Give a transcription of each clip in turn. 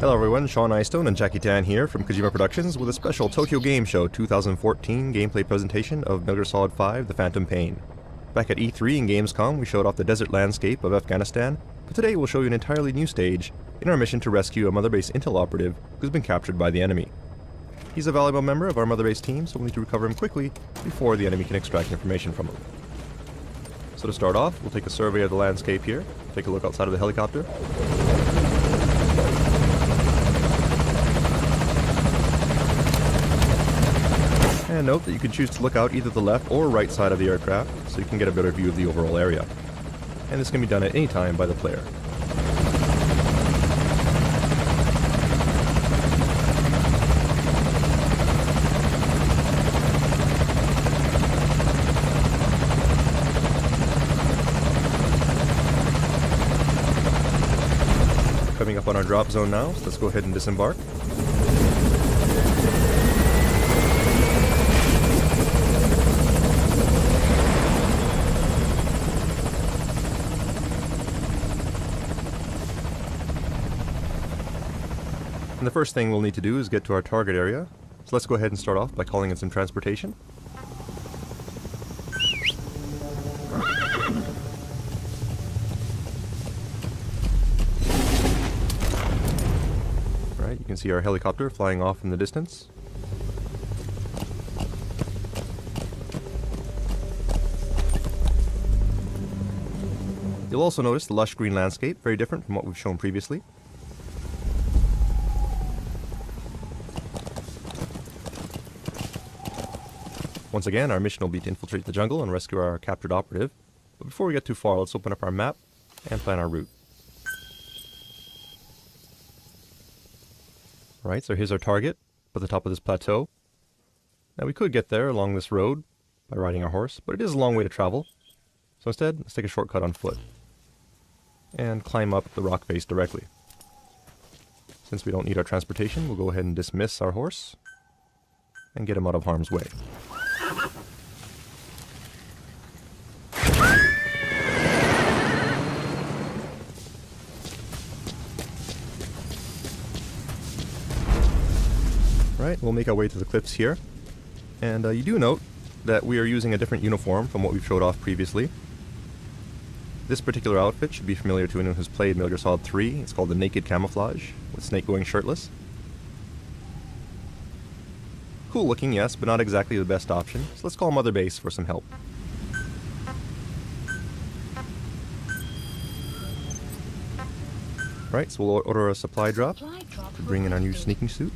Hello everyone, Sean Eystone and Jackie Tan here from Kojima Productions with a special Tokyo Game Show 2014 gameplay presentation of Metal Gear Solid 5 The Phantom Pain. Back at E3 and Gamescom we showed off the desert landscape of Afghanistan, but today we'll show you an entirely new stage in our mission to rescue a Mother Base Intel operative who's been captured by the enemy. He's a valuable member of our Mother Base team, so we'll need to recover him quickly before the enemy can extract information from him. So to start off, we'll take a survey of the landscape here, take a look outside of the helicopter. And note that you can choose to look out either the left or right side of the aircraft, so you can get a better view of the overall area. And this can be done at any time by the player. Coming up on our drop zone now, so let's go ahead and disembark. And the first thing we'll need to do is get to our target area, so let's go ahead and start off by calling in some transportation. Alright, you can see our helicopter flying off in the distance. You'll also notice the lush green landscape, very different from what we've shown previously. Once again, our mission will be to infiltrate the jungle and rescue our captured operative. But before we get too far, let's open up our map and plan our route. Alright, so here's our target, at the top of this plateau. Now we could get there along this road by riding our horse, but it is a long way to travel. So instead, let's take a shortcut on foot and climb up the rock face directly. Since we don't need our transportation, we'll go ahead and dismiss our horse and get him out of harm's way. Right, we'll make our way to the cliffs here, and you do note that we are using a different uniform from what we've showed off previously. This particular outfit should be familiar to anyone who's played Metal Gear Solid 3. It's called the Naked Camouflage, with Snake going shirtless. Cool looking, yes, but not exactly the best option, so let's call Mother Base for some help. Right, so we'll order a supply drop to bring in our new sneaking suit.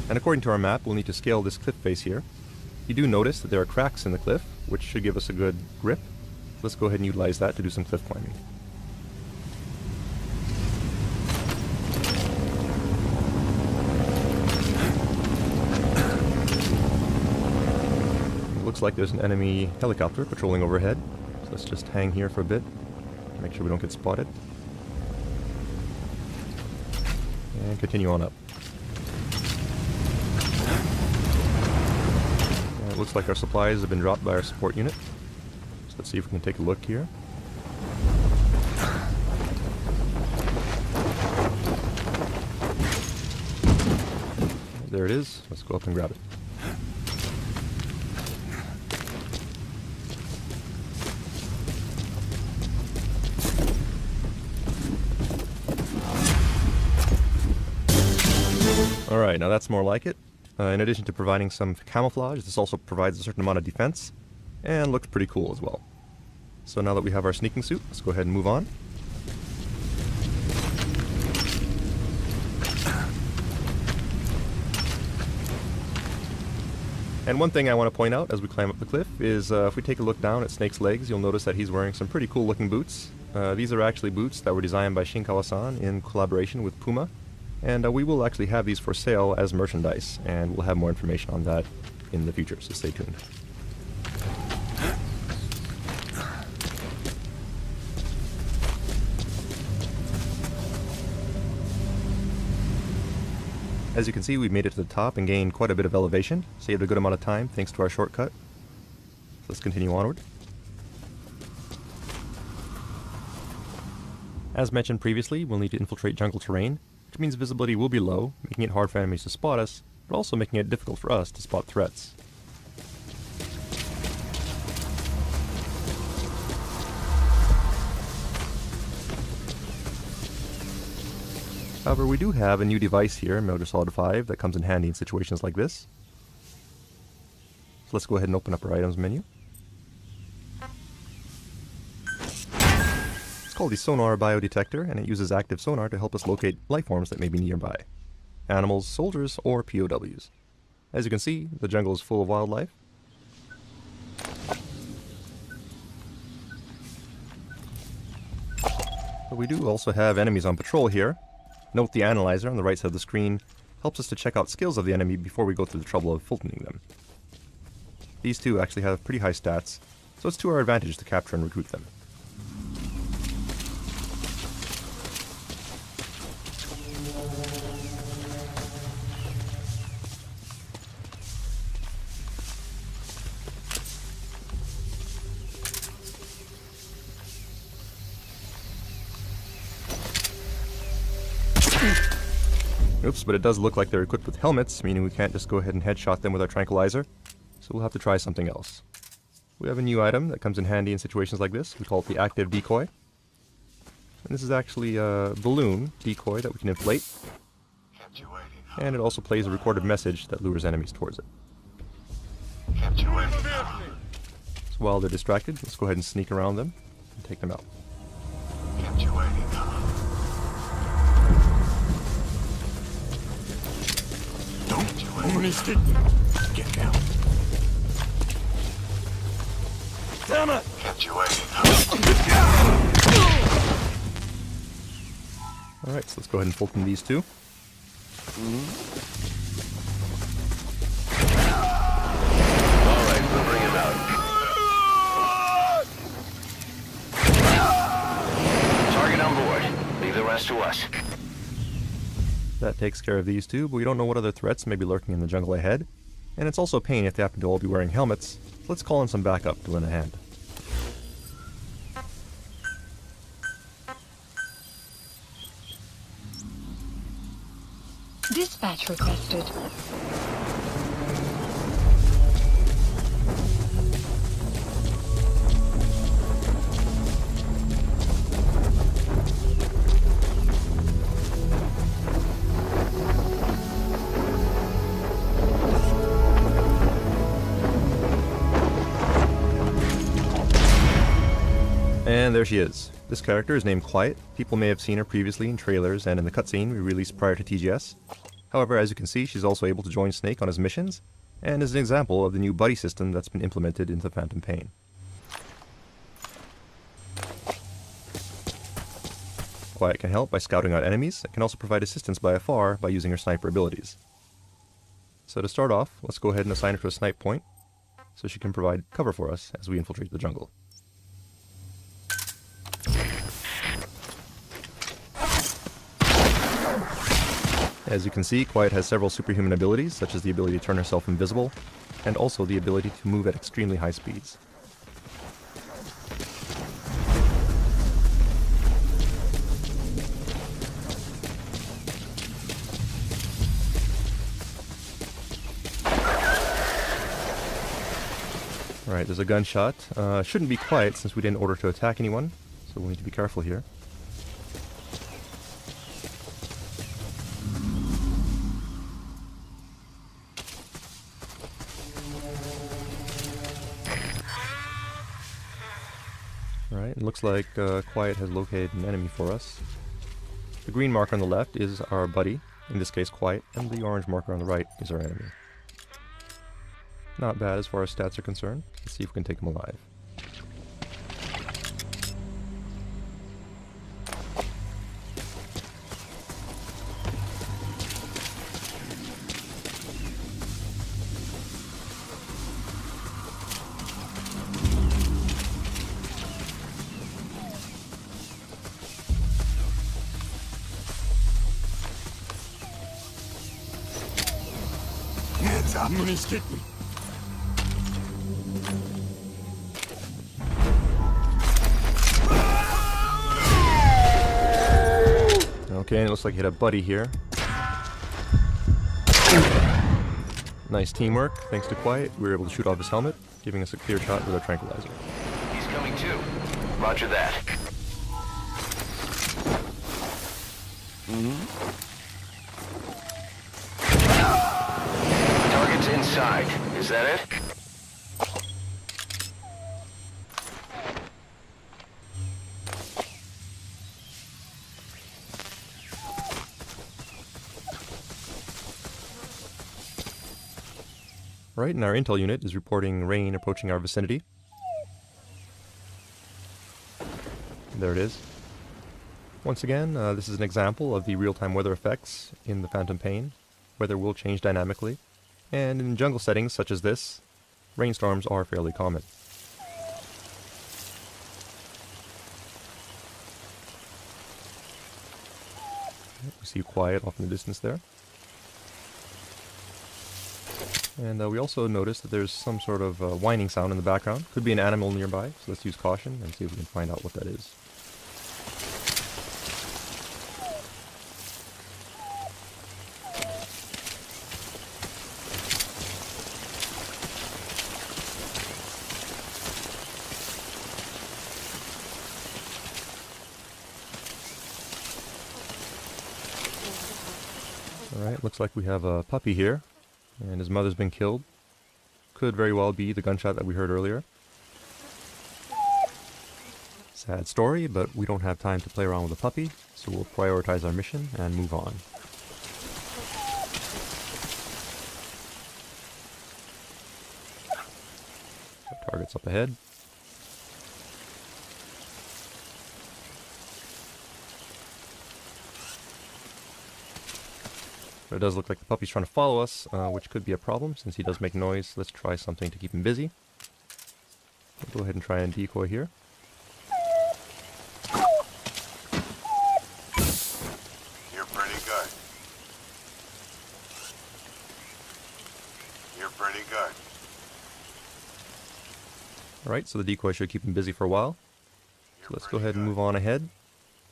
And according to our map, we'll need to scale this cliff face here. You do notice that there are cracks in the cliff, which should give us a good grip. Let's go ahead and utilize that to do some cliff climbing. It looks like there's an enemy helicopter patrolling overhead, so let's just hang here for a bit, make sure we don't get spotted. And continue on up. It looks like our supplies have been dropped by our support unit. So let's see if we can take a look here. There it is. Let's go up and grab it. Alright, now that's more like it. In addition to providing some camouflage, this also provides a certain amount of defense, and looks pretty cool as well. So now that we have our sneaking suit, let's go ahead and move on. And one thing I want to point out as we climb up the cliff is if we take a look down at Snake's legs, you'll notice that he's wearing some pretty cool looking boots. These are actually boots that were designed by Shinkawa-san in collaboration with Puma. And we will actually have these for sale as merchandise, and we'll have more information on that in the future, so stay tuned. As you can see, we've made it to the top and gained quite a bit of elevation, saved a good amount of time thanks to our shortcut. So let's continue onward. As mentioned previously, we'll need to infiltrate jungle terrain, which means visibility will be low, making it hard for enemies to spot us, but also making it difficult for us to spot threats. However, we do have a new device here in Metal Gear Solid 5 that comes in handy in situations like this. So let's go ahead and open up our items menu. It's called the Sonar Biodetector, and it uses active sonar to help us locate life forms that may be nearby. Animals, soldiers, or POWs. As you can see, the jungle is full of wildlife. But we do also have enemies on patrol here. Note the analyzer on the right side of the screen helps us to check out skills of the enemy before we go through the trouble of filtering them. These two actually have pretty high stats, so it's to our advantage to capture and recruit them. Oops, but it does look like they're equipped with helmets, meaning we can't just go ahead and headshot them with our tranquilizer, so we'll have to try something else. We have a new item that comes in handy in situations like this. We call it the active decoy. And this is actually a balloon decoy that we can inflate. And it also plays a recorded message that lures enemies towards it. So while they're distracted, let's go ahead and sneak around them and take them out. Get down. Damn it! Kept you waiting. Alright, so let's go ahead and Fulton these two. Alright, we'll bring him out. Target on board. Leave the rest to us. That takes care of these two, but we don't know what other threats may be lurking in the jungle ahead. And it's also a pain if they happen to all be wearing helmets, so let's call in some backup to lend a hand. Dispatch requested. And there she is. This character is named Quiet. People may have seen her previously in trailers and in the cutscene we released prior to TGS. However, as you can see, she's also able to join Snake on his missions, and is an example of the new buddy system that's been implemented into Phantom Pain. Quiet can help by scouting out enemies, and can also provide assistance by afar by using her sniper abilities. So to start off, let's go ahead and assign her to a snipe point, so she can provide cover for us as we infiltrate the jungle. As you can see, Quiet has several superhuman abilities, such as the ability to turn herself invisible, and also the ability to move at extremely high speeds. Alright, there's a gunshot. Shouldn't be quiet since we didn't order to attack anyone, so we'll need to be careful here. Alright, it looks like Quiet has located an enemy for us. The green marker on the left is our buddy, in this case Quiet, and the orange marker on the right is our enemy. Not bad as far as stats are concerned. Let's see if we can take him alive. Hands up! Stick me! Okay, and it looks like you hit a buddy here. Nice teamwork. Thanks to Quiet, we were able to shoot off his helmet, giving us a clear shot with our tranquilizer. He's coming too. Roger that. Target's inside. Is that it? Right, and our intel unit is reporting rain approaching our vicinity. There it is. Once again, this is an example of the real-time weather effects in the Phantom Pain. Weather will change dynamically, and in jungle settings such as this, rainstorms are fairly common. We see Quiet off in the distance there. And we also notice that there's some sort of whining sound in the background. Could be an animal nearby, so let's use caution and see if we can find out what that is. Alright, looks like we have a puppy here. And his mother's been killed. Could very well be the gunshot that we heard earlier. Sad story, but we don't have time to play around with a puppy, so we'll prioritize our mission and move on. So target's up ahead. But it does look like the puppy's trying to follow us, which could be a problem since he does make noise. Let's try something to keep him busy. We'll go ahead and try and decoy here. You're pretty good. You're pretty good. Alright, so the decoy should keep him busy for a while. So let's go ahead and move on ahead.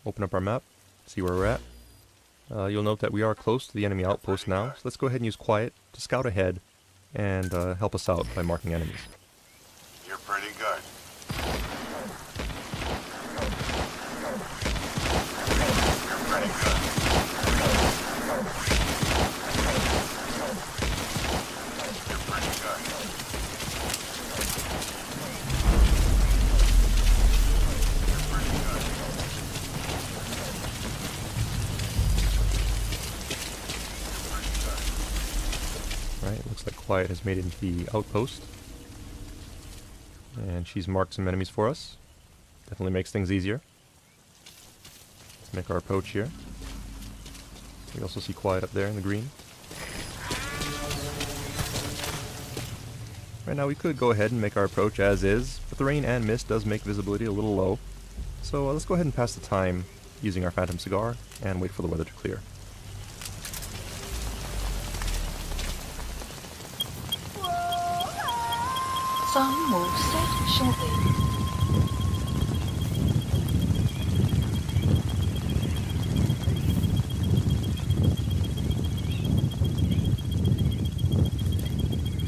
Open up our map, see where we're at. You'll note that we are close to the enemy outpost now, so let's go ahead and use Quiet to scout ahead and help us out by marking enemies. You're pretty good. You're pretty good. You're pretty good. You're pretty good. Right, looks like Quiet has made it into the outpost. And she's marked some enemies for us. Definitely makes things easier. Let's make our approach here. We also see Quiet up there in the green. Right now we could go ahead and make our approach as is, but the rain and mist does make visibility a little low. So let's go ahead and pass the time using our Phantom Cigar and wait for the weather to clear. Some will set shortly.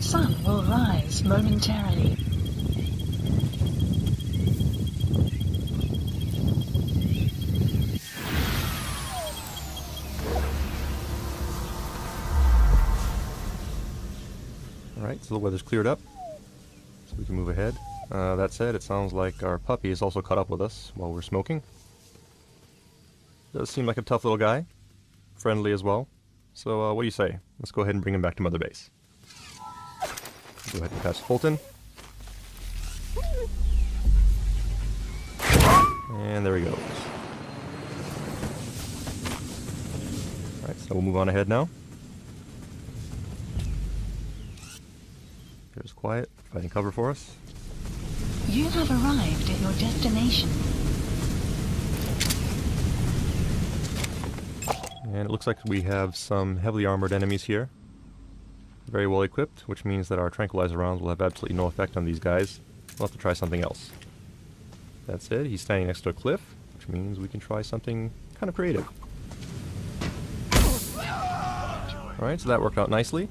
Sun will rise momentarily. Alright, so the weather's cleared up. So we can move ahead. That said, it sounds like our puppy is also caught up with us while we're smoking. Does seem like a tough little guy. Friendly as well. So what do you say? Let's go ahead and bring him back to Mother Base. Go ahead and pass Fulton. And there he goes. Alright, so we'll move on ahead now. There's Quiet, finding cover for us. You have arrived at your destination. And it looks like we have some heavily armored enemies here. Very well equipped, which means that our tranquilizer rounds will have absolutely no effect on these guys. We'll have to try something else. That said, he's standing next to a cliff, which means we can try something kind of creative. Alright, so that worked out nicely.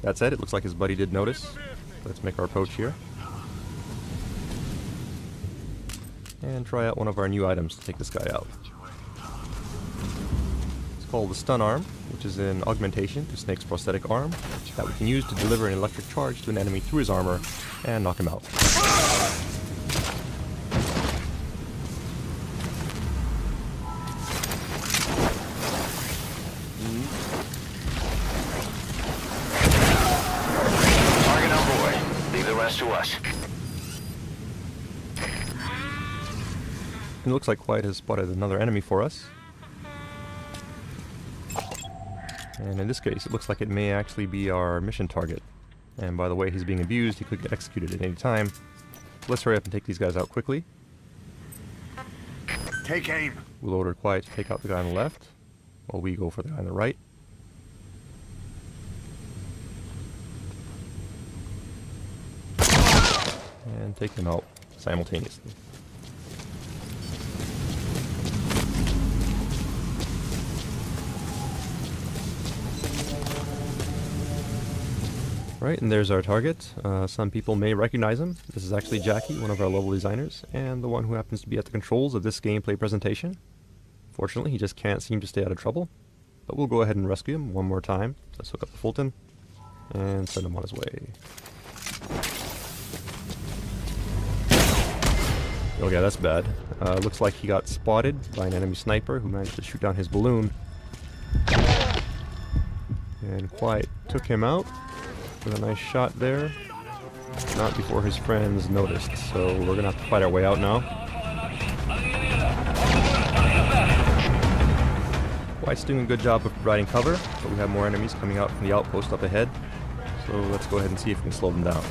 That said, it looks like his buddy did notice. Let's make our approach here. And try out one of our new items to take this guy out. It's called the Stun Arm, which is an augmentation to Snake's prosthetic arm that we can use to deliver an electric charge to an enemy through his armor and knock him out. Target on board. Leave the rest to us. It looks like Quiet has spotted another enemy for us. And in this case, it looks like it may actually be our mission target. And by the way he's being abused, he could get executed at any time. Let's hurry up and take these guys out quickly. Take aim. We'll order Quiet to take out the guy on the left, while we go for the guy on the right. And take them out simultaneously. Right, and there's our target. Some people may recognize him. This is actually Jackie, one of our level designers, and the one who happens to be at the controls of this gameplay presentation. Fortunately, he just can't seem to stay out of trouble, but we'll go ahead and rescue him one more time. Let's hook up the Fulton, and send him on his way. Oh yeah, that's bad. Looks like he got spotted by an enemy sniper who managed to shoot down his balloon. And Quiet took him out with a nice shot there. Not before his friends noticed, so we're gonna have to fight our way out now. Quiet's doing a good job of providing cover, but we have more enemies coming out from the outpost up ahead. So let's go ahead and see if we can slow them down.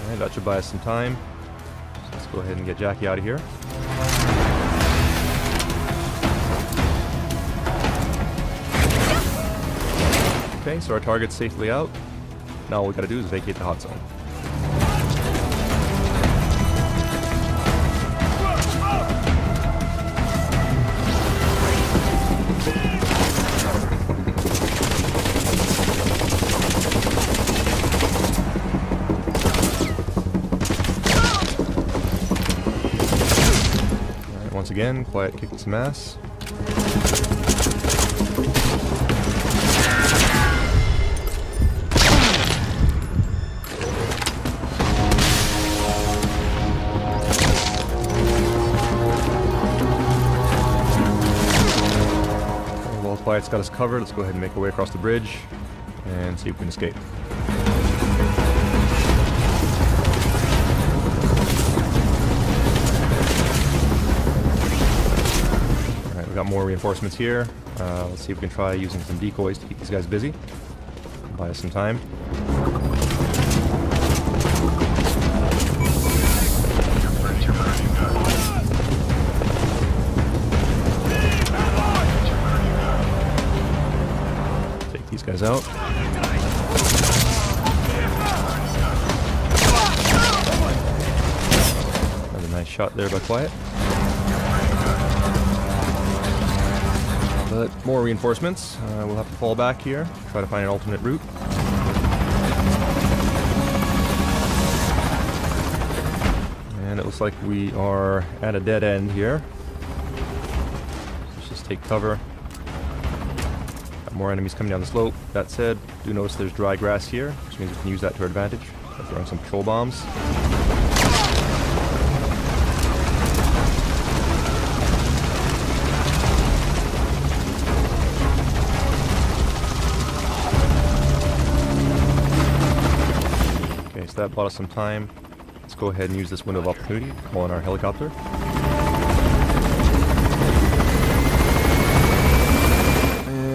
Alright, that should buy us some time. So let's go ahead and get Jackie out of here. Okay, so our target's safely out. Now all we gotta do is vacate the hot zone. Alright, once again, Quiet kicked some ass. Quiet's got us covered. Let's go ahead and make our way across the bridge and see if we can escape. Alright, we got more reinforcements here. Let's see if we can try using some decoys to keep these guys busy. Buy us some time. These guys out. Another nice shot there by Quiet. But more reinforcements. We'll have to fall back here, try to find an alternate route. And it looks like we are at a dead end here. Let's just take cover. More enemies coming down the slope. That said, do notice there's dry grass here, which means we can use that to our advantage by throwing some patrol bombs. Okay, so that bought us some time. Let's go ahead and use this window of opportunity to call in our helicopter.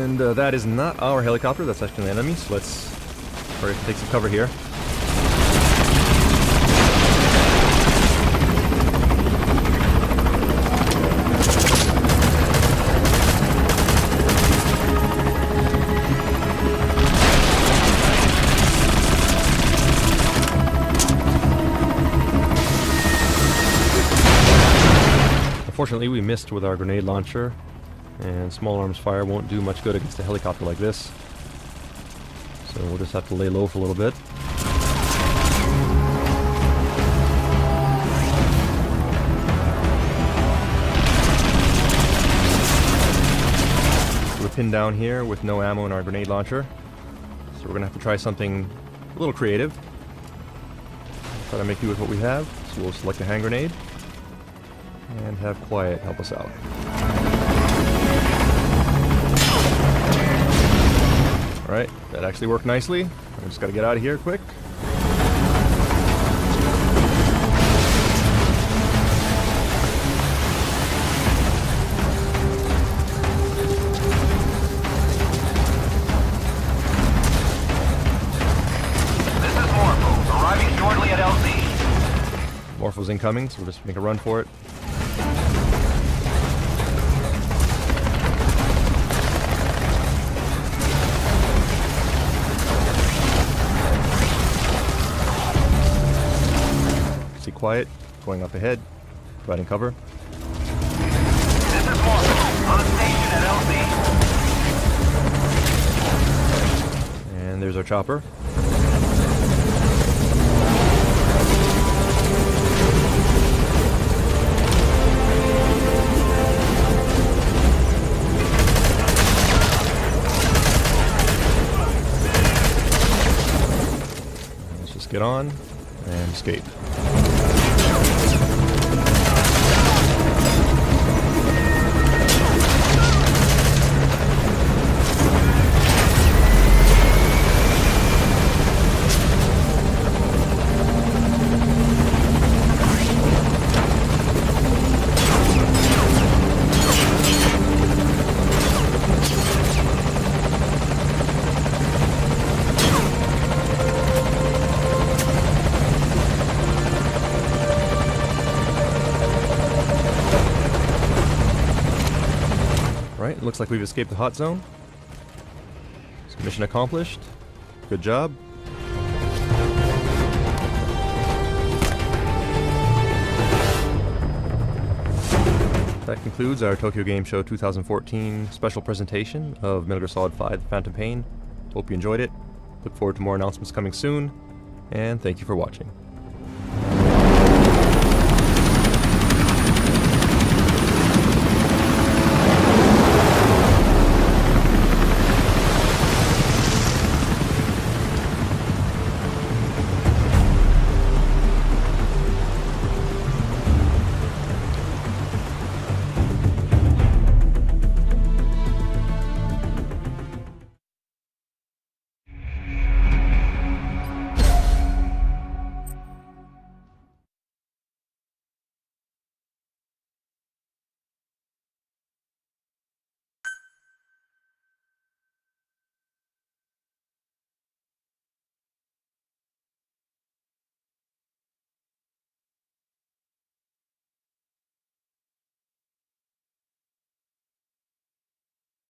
And that is not our helicopter, that's actually an enemy, so let's hurry up and take some cover here. Unfortunately, we missed with our grenade launcher, and small arms fire won't do much good against a helicopter like this. So we'll just have to lay low for a little bit. So we're pinned down here with no ammo in our grenade launcher. So we're gonna have to try something a little creative. Try to make do with what we have. So we'll select a hand grenade and have Quiet help us out. Alright, that actually worked nicely. I just gotta get out of here quick. This is Morpho, arriving shortly at LZ. Morpho's incoming, so we'll just make a run for it. See Quiet going up ahead, providing cover. This is Morpho, on station at LZ. And there's our chopper. Let's just get on and escape. Right, it looks like we've escaped the hot zone. So mission accomplished. Good job. That concludes our Tokyo Game Show 2014 special presentation of Metal Gear Solid 5: The Phantom Pain. Hope you enjoyed it. Look forward to more announcements coming soon, and thank you for watching.